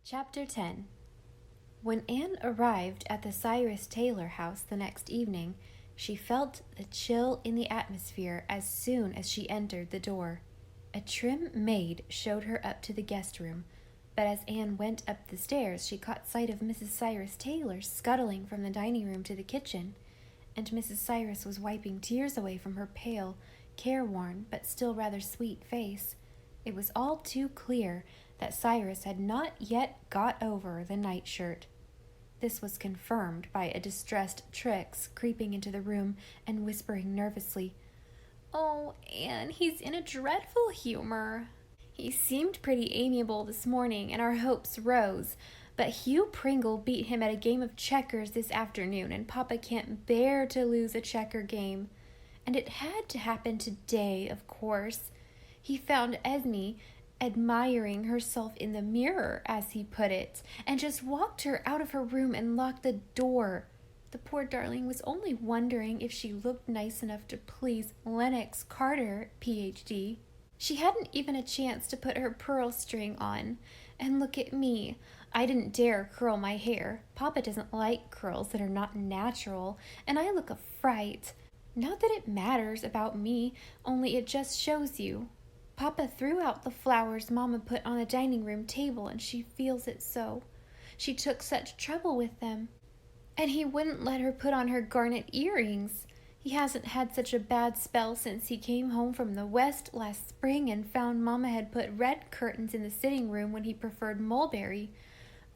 Chapter 10. When Anne arrived at the Cyrus Taylor house the next evening, she felt the chill in the atmosphere as soon as she entered the door. A trim maid showed her up to the guest room, but as Anne went up the stairs, she caught sight of Mrs. Cyrus Taylor scuttling from the dining room to the kitchen, and Mrs. Cyrus was wiping tears away from her pale, careworn, but still rather sweet face. It was all too clear that Cyrus had not yet got over the nightshirt. This was confirmed by a distressed Trix creeping into the room and whispering nervously, "Oh, Anne, he's in a dreadful humor. He seemed pretty amiable this morning, and our hopes rose, but Hugh Pringle beat him at a game of checkers this afternoon, and Papa can't bear to lose a checker game. And it had to happen today, of course. He found Esme admiring herself in the mirror, as he put it, and just walked her out of her room and locked the door. The poor darling was only wondering if she looked nice enough to please Lennox Carter, Ph.D. She hadn't even a chance to put her pearl string on. And look at me. I didn't dare curl my hair. Papa doesn't like curls that are not natural, and I look a fright. Not that it matters about me, only it just shows you. Papa threw out the flowers Mama put on the dining room table, and she feels it so. She took such trouble with them. And he wouldn't let her put on her garnet earrings. He hasn't had such a bad spell since he came home from the West last spring and found Mama had put red curtains in the sitting room when he preferred mulberry.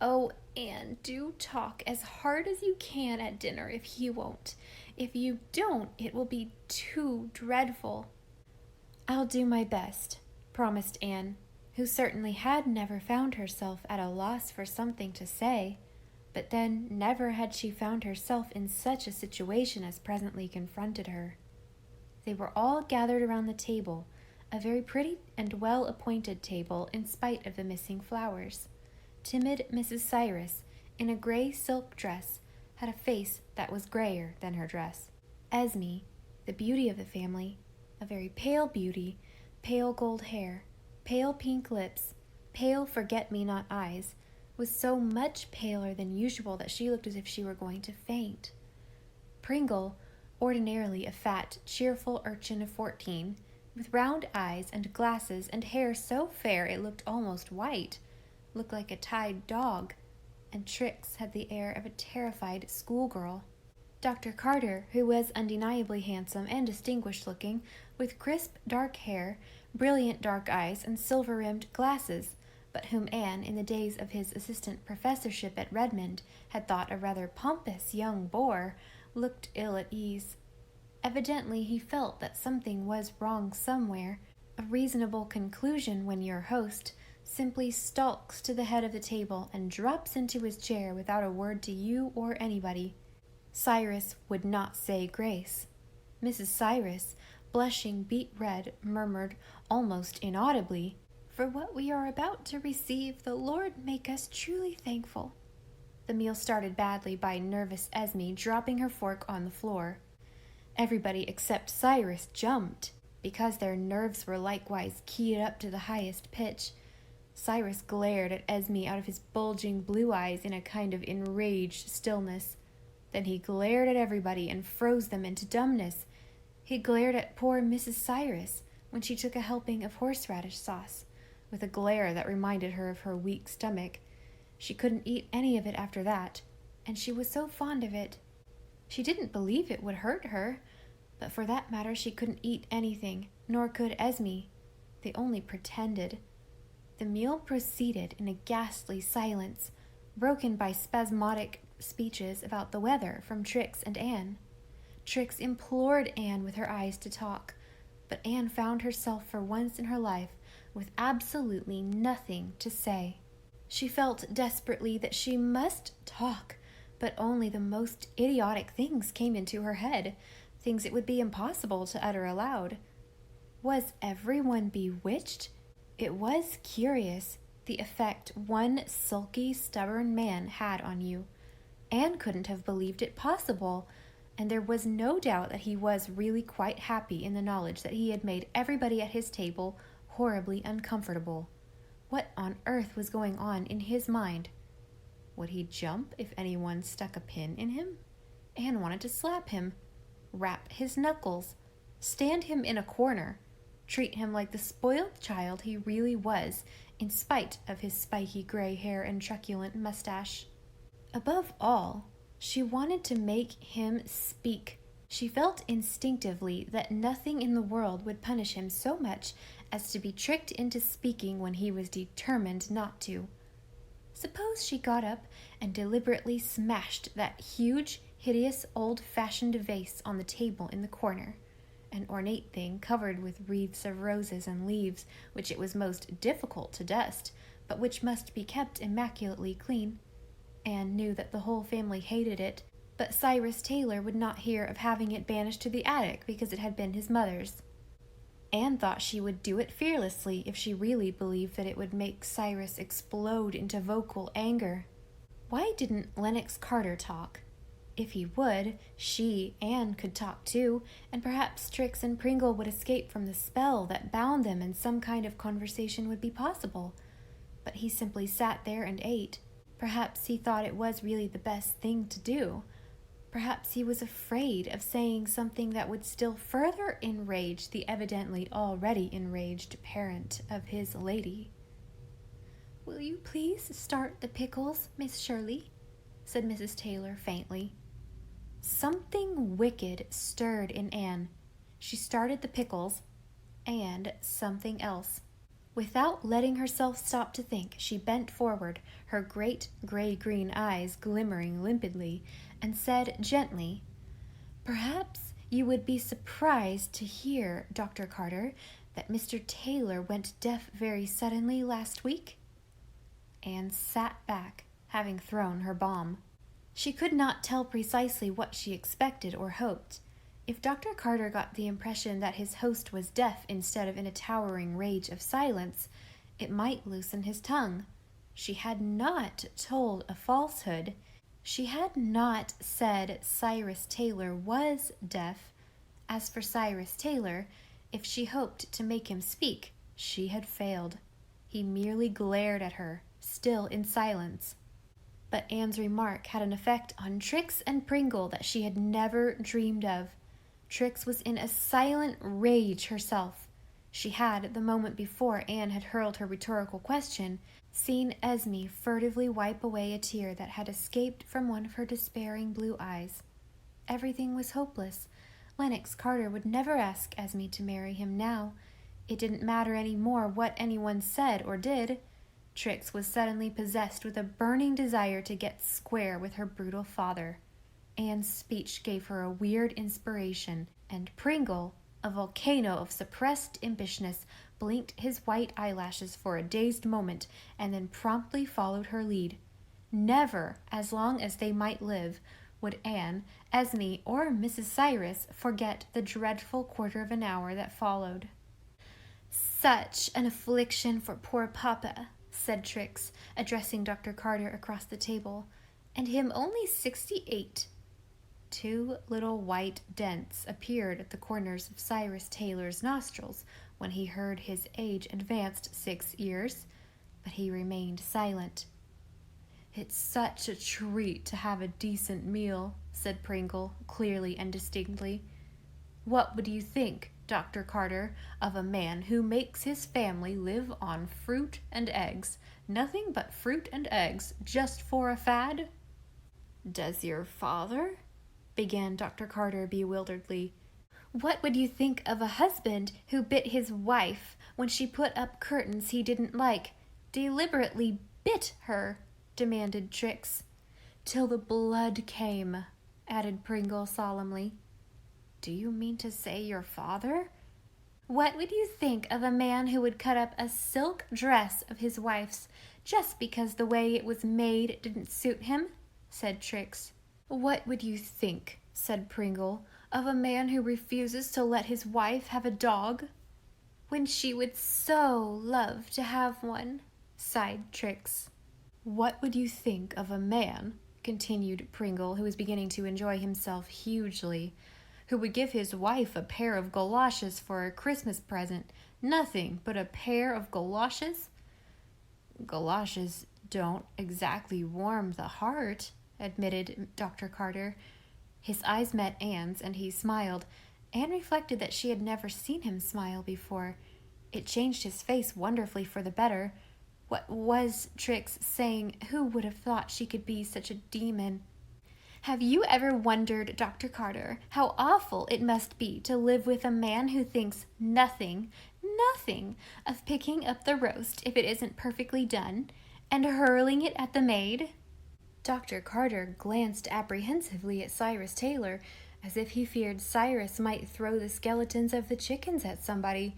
Oh, Anne, do talk as hard as you can at dinner if he won't. If you don't, it will be too dreadful." "I'll do my best," promised Anne, who certainly had never found herself at a loss for something to say. But then never had she found herself in such a situation as presently confronted her. They were all gathered around the table, a very pretty and well-appointed table in spite of the missing flowers. Timid Mrs. Cyrus, in a gray silk dress, had a face that was grayer than her dress. Esme, the beauty of the family, a very pale beauty, pale gold hair, pale pink lips, pale forget-me-not eyes, was so much paler than usual that she looked as if she were going to faint. Pringle, ordinarily a fat, cheerful urchin of 14, with round eyes and glasses and hair so fair it looked almost white, looked like a tied dog, and Trix had the air of a terrified schoolgirl. Dr. Carter, who was undeniably handsome and distinguished-looking, with crisp dark hair, brilliant dark eyes, and silver-rimmed glasses, but whom Anne, in the days of his assistant professorship at Redmond, had thought a rather pompous young bore, looked ill at ease. Evidently he felt that something was wrong somewhere, a reasonable conclusion when your host simply stalks to the head of the table and drops into his chair without a word to you or anybody. Cyrus would not say grace. Mrs. Cyrus, blushing beet red, murmured, almost inaudibly, "For what we are about to receive, the Lord make us truly thankful." The meal started badly by nervous Esme dropping her fork on the floor. Everybody except Cyrus jumped, because their nerves were likewise keyed up to the highest pitch. Cyrus glared at Esme out of his bulging blue eyes in a kind of enraged stillness. Then he glared at everybody and froze them into dumbness. He glared at poor Mrs. Cyrus when she took a helping of horseradish sauce, with a glare that reminded her of her weak stomach. She couldn't eat any of it after that, and she was so fond of it. She didn't believe it would hurt her, but for that matter she couldn't eat anything, nor could Esme. They only pretended. The meal proceeded in a ghastly silence, broken by spasmodic speeches about the weather from Trix and Anne. Trix implored Anne with her eyes to talk, but Anne found herself for once in her life with absolutely nothing to say. She felt desperately that she must talk, but only the most idiotic things came into her head, things it would be impossible to utter aloud. Was everyone bewitched? It was curious, the effect one sulky, stubborn man had on you. Anne couldn't have believed it possible, and there was no doubt that he was really quite happy in the knowledge that he had made everybody at his table horribly uncomfortable. What on earth was going on in his mind? Would he jump if anyone stuck a pin in him? Anne wanted to slap him, rap his knuckles, stand him in a corner, treat him like the spoiled child he really was, in spite of his spiky gray hair and truculent mustache. Above all, she wanted to make him speak. She felt instinctively that nothing in the world would punish him so much as to be tricked into speaking when he was determined not to. Suppose she got up and deliberately smashed that huge, hideous, old-fashioned vase on the table in the corner, an ornate thing covered with wreaths of roses and leaves, which it was most difficult to dust, but which must be kept immaculately clean. Anne knew that the whole family hated it, but Cyrus Taylor would not hear of having it banished to the attic because it had been his mother's. Anne thought she would do it fearlessly if she really believed that it would make Cyrus explode into vocal anger. Why didn't Lennox Carter talk? If he would, she, Anne, could talk too, and perhaps Trix and Pringle would escape from the spell that bound them and some kind of conversation would be possible. But he simply sat there and ate. Perhaps he thought it was really the best thing to do. Perhaps he was afraid of saying something that would still further enrage the evidently already enraged parent of his lady. "Will you please start the pickles, Miss Shirley?" said Mrs. Taylor faintly. Something wicked stirred in Anne. She started the pickles, and something else. Without letting herself stop to think, she bent forward, her great gray-green eyes glimmering limpidly, and said gently, "Perhaps you would be surprised to hear, Dr. Carter, that Mr. Taylor went deaf very suddenly last week?" Anne sat back, having thrown her bomb. She could not tell precisely what she expected or hoped. If Dr. Carter got the impression that his host was deaf instead of in a towering rage of silence, it might loosen his tongue. She had not told a falsehood. She had not said Cyrus Taylor was deaf. As for Cyrus Taylor, if she hoped to make him speak, she had failed. He merely glared at her, still in silence. But Anne's remark had an effect on Trix and Pringle that she had never dreamed of. Trix was in a silent rage herself. She had, the moment before Anne had hurled her rhetorical question, seen Esme furtively wipe away a tear that had escaped from one of her despairing blue eyes. Everything was hopeless. Lennox Carter would never ask Esme to marry him now. It didn't matter any more what anyone said or did. Trix was suddenly possessed with a burning desire to get square with her brutal father. Anne's speech gave her a weird inspiration, and Pringle, a volcano of suppressed impishness, blinked his white eyelashes for a dazed moment and then promptly followed her lead. Never, as long as they might live, would Anne, Esme, or Mrs. Cyrus forget the dreadful quarter of an hour that followed. "Such an affliction for poor papa," said Trix, addressing Dr. Carter across the table, "and him only 68. Two little white dents appeared at the corners of Cyrus Taylor's nostrils when he heard his age advanced 6 years, but he remained silent. "It's such a treat to have a decent meal," said Pringle, clearly and distinctly. "What would you think, Dr. Carter, of a man who makes his family live on fruit and eggs, nothing but fruit and eggs, just for a fad?" "Does your father?" began Dr. Carter bewilderedly. "What would you think of a husband who bit his wife when she put up curtains he didn't like? Deliberately bit her," demanded Trix. "Till the blood came," added Pringle solemnly. "Do you mean to say your father?" "What would you think of a man who would cut up a silk dress of his wife's just because the way it was made didn't suit him?" said Trix. "What would you think," said Pringle, "of a man who refuses to let his wife have a dog?" "When she would so love to have one," sighed Trix. "What would you think of a man," continued Pringle, who was beginning to enjoy himself hugely, "who would give his wife a pair of galoshes for a Christmas present? Nothing but a pair of galoshes?" Galoshes don't exactly warm the heart, admitted Dr. Carter. His eyes met Anne's, and he smiled. Anne reflected that she had never seen him smile before. It changed his face wonderfully for the better. What was Trix saying? Who would have thought she could be such a demon? Have you ever wondered, Dr. Carter, how awful it must be to live with a man who thinks nothing of picking up the roast if it isn't perfectly done, and hurling it at the maid? Dr. Carter glanced apprehensively at Cyrus Taylor, as if he feared Cyrus might throw the skeletons of the chickens at somebody.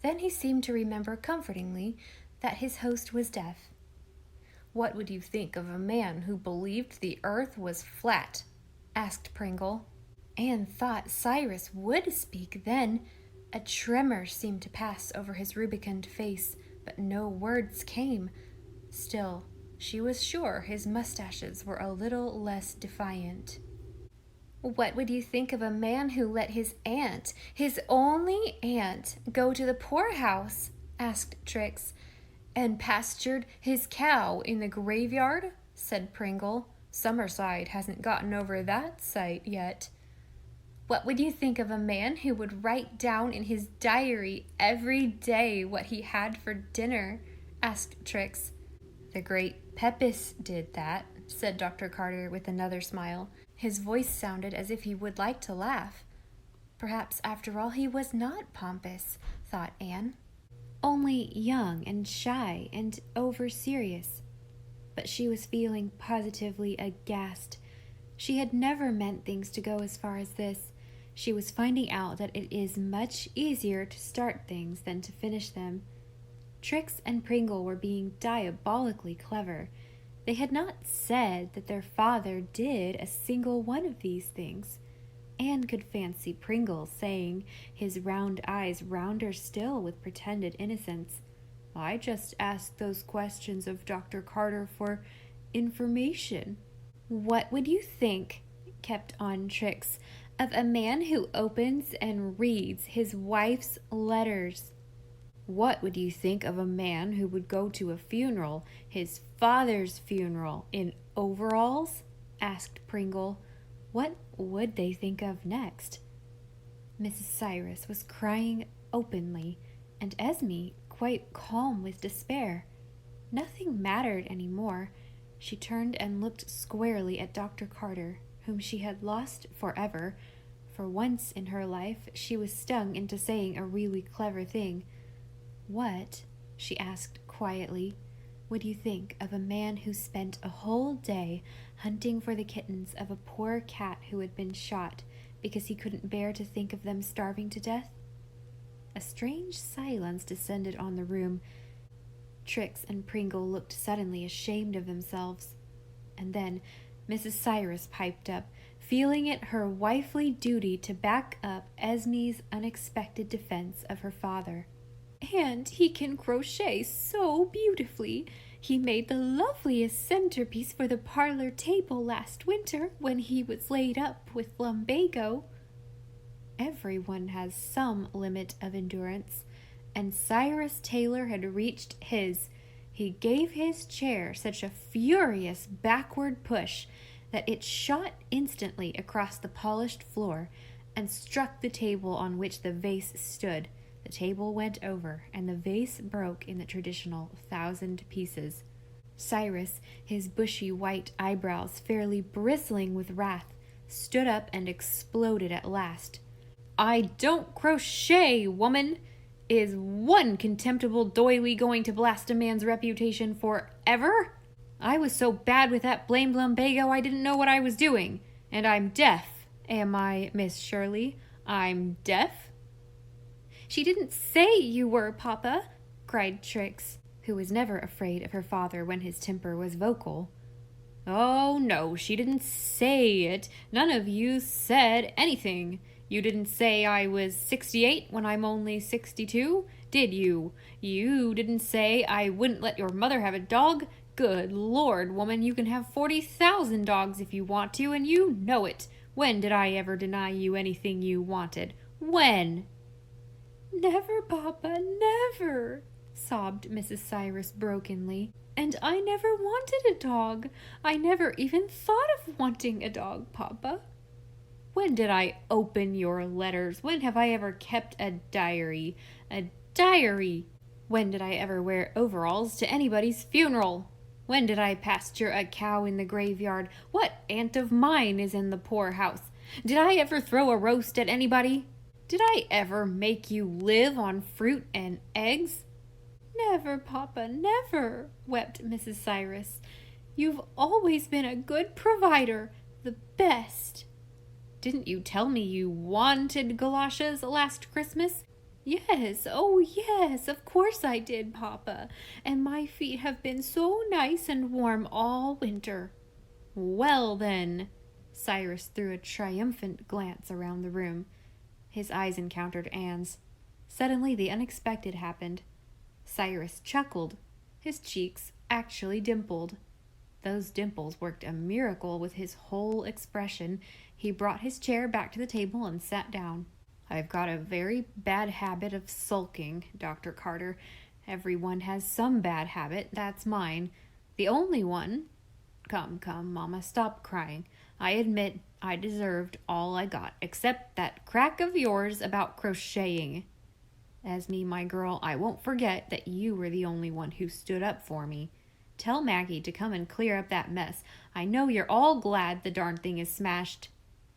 Then he seemed to remember comfortingly that his host was deaf. "What would you think of a man who believed the earth was flat?" asked Pringle. Anne thought Cyrus would speak then. A tremor seemed to pass over his rubicund face, but no words came. Still, she was sure his mustaches were a little less defiant. "What would you think of a man who let his aunt, his only aunt, go to the poorhouse?" asked Trix. "And pastured his cow in the graveyard?" said Pringle. "Summerside hasn't gotten over that sight yet." "What would you think of a man who would write down in his diary every day what he had for dinner?" asked Trix. "The great Pepys did that," said Dr. Carter with another smile. His voice sounded as if he would like to laugh. Perhaps, after all, he was not pompous, thought Anne. Only young and shy and over-serious. But she was feeling positively aghast. She had never meant things to go as far as this. She was finding out that it is much easier to start things than to finish them. Trix and Pringle were being diabolically clever. They had not said that their father did a single one of these things. Anne could fancy Pringle saying, his round eyes rounder still with pretended innocence, "I just asked those questions of Dr. Carter for information." "What would you think," kept on Trix, "of a man who opens and reads his wife's letters?" "What would you think of a man who would go to a funeral, his father's funeral, in overalls?" asked Pringle. What would they think of next? Mrs. Cyrus was crying openly, and Esme quite calm with despair. Nothing mattered any more. She turned and looked squarely at Dr. Carter, whom she had lost forever. For once in her life, she was stung into saying a really clever thing. "What," she asked quietly, "would you think of a man who spent a whole day hunting for the kittens of a poor cat who had been shot because he couldn't bear to think of them starving to death?" A strange silence descended on the room. Trix and Pringle looked suddenly ashamed of themselves. And then Mrs. Cyrus piped up, feeling it her wifely duty to back up Esme's unexpected defense of her father. "And he can crochet so beautifully. He made the loveliest centerpiece for the parlor table last winter when he was laid up with lumbago." Everyone has some limit of endurance, and Cyrus Taylor had reached his. He gave his chair such a furious backward push that it shot instantly across the polished floor and struck the table on which the vase stood. The table went over, and the vase broke in the traditional 1,000 pieces. Cyrus, his bushy white eyebrows fairly bristling with wrath, stood up and exploded at last. "I don't crochet, woman! Is one contemptible doily going to blast a man's reputation forever? I was so bad with that blamed lumbago I didn't know what I was doing. And I'm deaf, am I, Miss Shirley? I'm deaf?" "She didn't say you were, Papa," cried Trix, who was never afraid of her father when his temper was vocal. "Oh, no, she didn't say it. None of you said anything. You didn't say I was 68 when I'm only 62, did you? You didn't say I wouldn't let your mother have a dog? Good Lord, woman, you can have 40,000 dogs if you want to, and you know it. When did I ever deny you anything you wanted? When?" "Never, Papa, never," sobbed Mrs. Cyrus brokenly. "And I never wanted a dog. I never even thought of wanting a dog, Papa." "When did I open your letters? When have I ever kept a diary? A diary? When did I ever wear overalls to anybody's funeral? When did I pasture a cow in the graveyard? What aunt of mine is in the poorhouse? Did I ever throw a roast at anybody? Did I ever make you live on fruit and eggs?" "Never, Papa, never," wept Mrs. Cyrus. "You've always been a good provider, the best." "Didn't you tell me you wanted galoshes last Christmas?" "Yes, oh yes, of course I did, Papa, and my feet have been so nice and warm all winter." "Well then," Cyrus threw a triumphant glance around the room. His eyes encountered Anne's. Suddenly the unexpected happened. Cyrus chuckled. His cheeks actually dimpled. Those dimples worked a miracle with his whole expression. He brought his chair back to the table and sat down. "I've got a very bad habit of sulking, Dr. Carter. Everyone has some bad habit. That's mine. The only one—" Come, Mama, stop crying. I admit I deserved all I got, except that crack of yours about crocheting. Esme, my girl, I won't forget that you were the only one who stood up for me. Tell Maggie to come and clear up that mess. I know you're all glad the darn thing is smashed.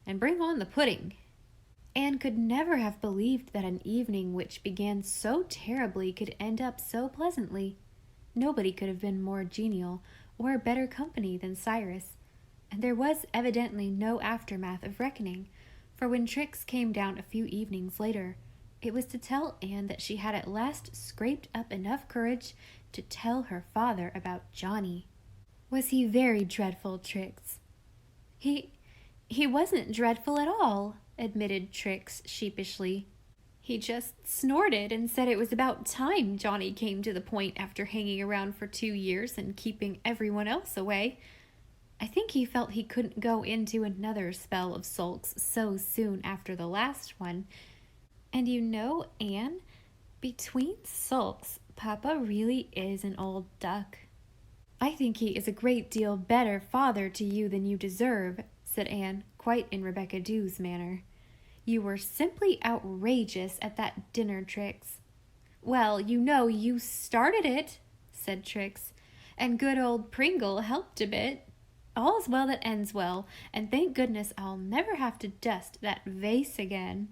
And bring on the pudding." Anne could never have believed that an evening which began so terribly could end up so pleasantly. Nobody could have been more genial or better company than Cyrus, and there was evidently no aftermath of reckoning, for when Trix came down a few evenings later, it was to tell Anne that she had at last scraped up enough courage to tell her father about Johnny. "Was he very dreadful, Trix?" He wasn't dreadful at all," admitted Trix sheepishly. "He just snorted and said it was about time Johnny came to the point after hanging around for 2 years and keeping everyone else away. I think he felt he couldn't go into another spell of sulks so soon after the last one. And you know, Anne, between sulks, Papa really is an old duck." "I think he is a great deal better father to you than you deserve," said Anne, quite in Rebecca Dew's manner. "You were simply outrageous at that dinner, Trix." "Well, you know you started it," said Trix, "and good old Pringle helped a bit. All's well that ends well, and thank goodness I'll never have to dust that vase again."